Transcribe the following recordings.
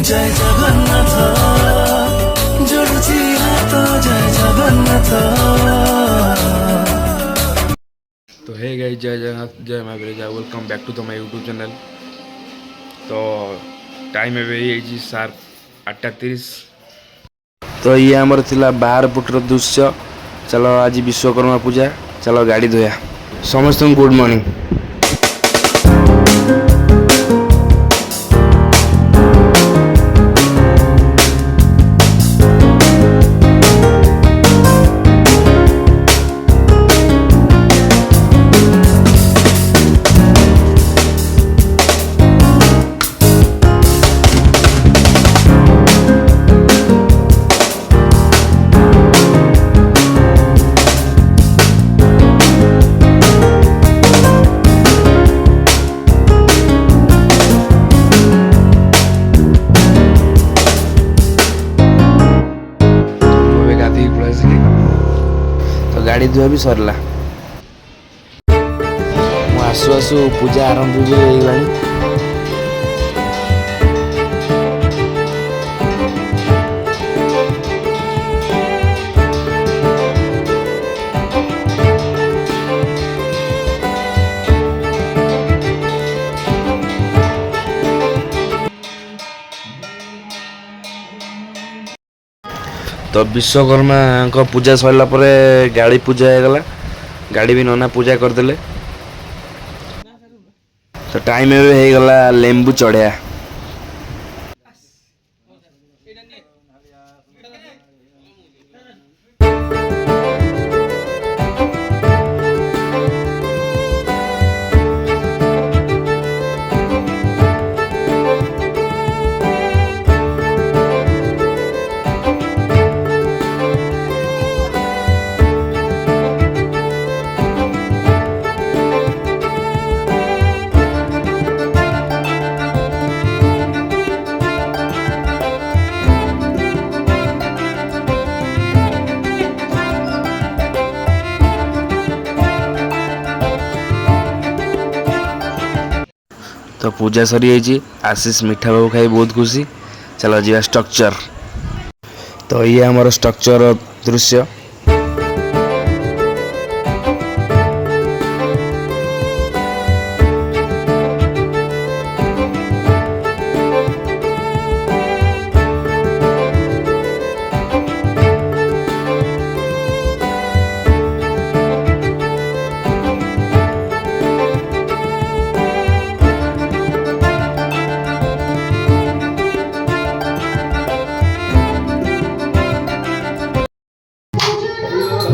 जय जगन्नाथ जोड़ुची हाथ जय जगन्नाथ। तो हे गाइस, जय जगन्नाथ, जय माँ Biraja, welcome back to the my YouTube channel. तो टाइम एवं सार्प 8:30। तो ये आमर थिला बाहर पुटर दृश्य। चलो आज विश्वकर्मा पूजा, चलो गाड़ी धोया। समस्त गुड मॉर्निंग। तो गाड़ी धुआ भी सरला। आसु आसु पूजा आरंभ भी होगलानी। तो विश्वकर्मा को पूजा सरला परे गाड़ी पूजा होगला। गाड़ी भी नना पूजा करदेले। तो टाइम होगला लेंबू चढ़िया। तो पूजा सरी जाइए। आशीष मिठा बाबू खाई बहुत खुशी। चलो जी स्ट्रक्चर। तो ये हमारा स्ट्रक्चर दृश्य।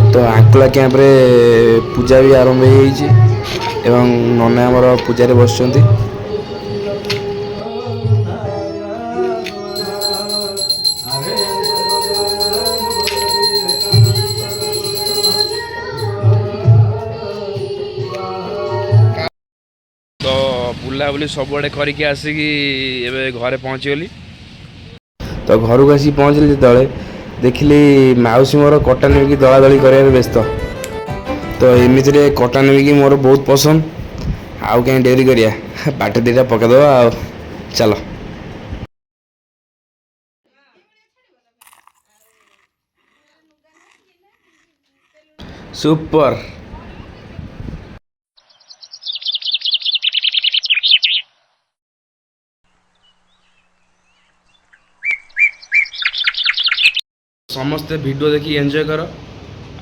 तो आंकुला कैंप रे पूजा भी आरंभ हो नना आमर पूजा बस। तो बुलाबुली सबुआड़े करके आसिकी घरे पहुँचीगली। तो घर को आसिक पहुँचली जो देखिली मौसी मोर कटा नेकी दला दली कर व्यस्त। तो एमती कटा नेकी मोर बहुत पसंद। आउ कहीं डेरी करिया, बाट दीटा पकईदे आ चलो। सुपर। समस्ते वीडियो देखी एंजॉय कर।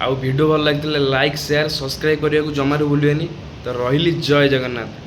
आउ वीडियो भल लगी लाइक शेयर सब्सक्राइब करने को जमार भूलिए। तो रही जय जगन्नाथ।